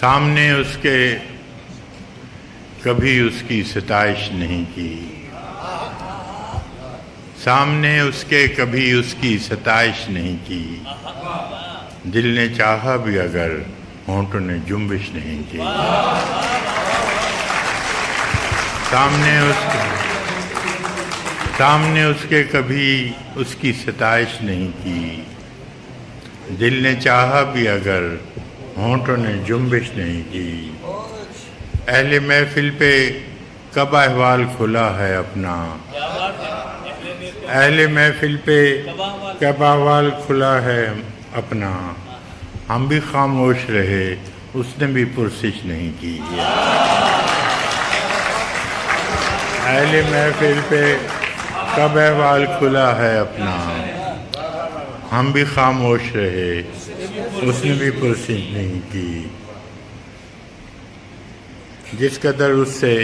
سامنے اس کے کبھی اس کی ستائش نہیں کی، سامنے اس کے کبھی اس کی ستائش نہیں کی، دل نے چاہا بھی اگر ہونٹوں نے جنبش نہیں کی، سامنے اس کے کبھی اس کی ستائش نہیں کی، دل نے چاہا بھی اگر ہونٹوں نے جنبش نہیں کی، اہل محفل پہ کب احوال کھلا ہے اپنا، اہل محفل پہ کب احوال کھلا ہے اپنا، ہم بھی خاموش رہے اس نے بھی پرسش نہیں کی، اہل محفل پہ کب احوال کھلا ہے اپنا، ہم بھی خاموش رہے اس نے بھی پرسش نہیں کی، جس قدر اس سے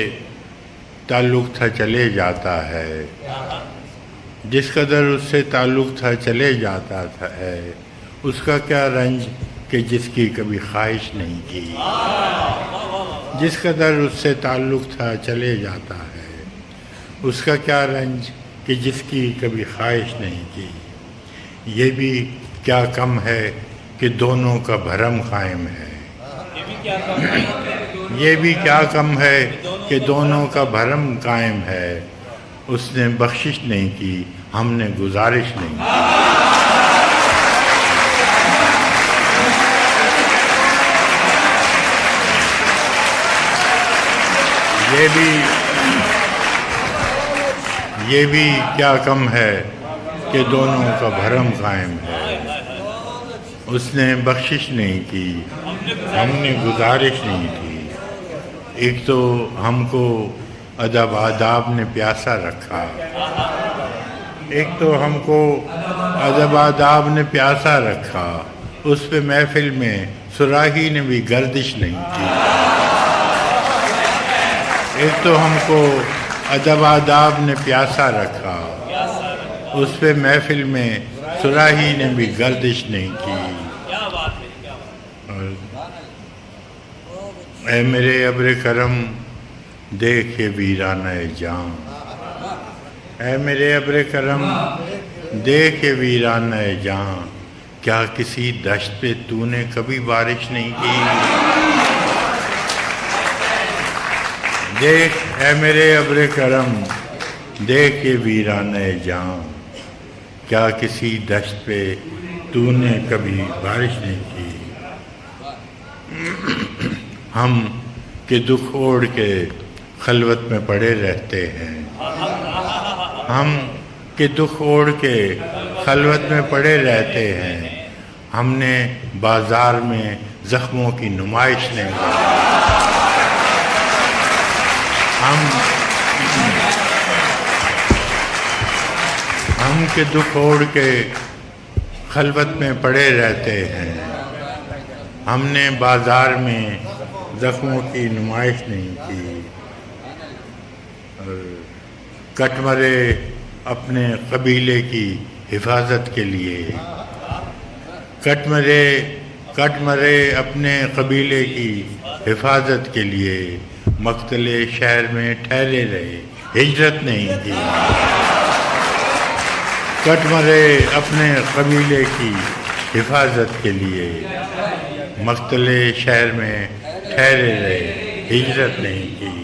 تعلق تھا چلے جاتا ہے، جس قدر اس سے تعلق تھا چلے جاتا ہے، اس کا کیا رنج کہ جس کی کبھی خواہش نہیں کی، جس قدر اس سے تعلق تھا چلے جاتا ہے، اس کا کیا رنج کہ جس کی کبھی خواہش نہیں کی، یہ بھی کیا کم ہے کہ دونوں کا بھرم قائم ہے، یہ بھی کیا کم ہے کہ دونوں کا بھرم قائم ہے، اس نے بخشش نہیں کی ہم نے گزارش نہیں کی، یہ بھی کیا کم ہے کہ دونوں کا بھرم قائم ہے، اس نے بخشش نہیں کی ہم نے گزارش نہیں کی، ایک تو ہم کو ادب آداب نے پیاسا رکھا، ایک تو ہم کو ادب آداب نے پیاسا رکھا، اس پہ محفل میں صراحی نے بھی گردش نہیں کی، ایک تو ہم کو ادب آداب نے پیاسا رکھا، اس پہ محفل میں صراحی نے بھی گردش نہیں کی، اے میرے ابر کرم دیکھ یہ ویرانہ جان، اے میرے ابر کرم دیکھ یہ ویرانہ جان، کیا کسی دشت پہ تو نے کبھی بارش نہیں کی، دیکھ اے میرے ابر کرم دیکھ یہ ویرانہ جان، کیا کسی دشت پہ تو نے کبھی بارش نہیں کی، ہم کہ دکھ اوڑھ کے خلوت میں پڑے رہتے ہیں، ہم کہ دکھ اوڑھ کے خلوت میں پڑے رہتے ہیں، ہم نے بازار میں زخموں کی نمائش نہیں کی، ہم کہ دکھ اوڑھ کے خلوت میں پڑے رہتے ہیں، ہم نے بازار میں زخموں کی نمائش نہیں کی، کٹ مرے اپنے قبیلے کی حفاظت کے لیے، کٹ مرے اپنے قبیلے کی حفاظت کے لیے، مقتل شہر میں ٹھہرے رہے ہجرت نہیں کی، کٹ مرے اپنے قبیلے کی حفاظت کے لیے، مقتل شہر میں ٹھہرے رہے ہجرت نہیں کی،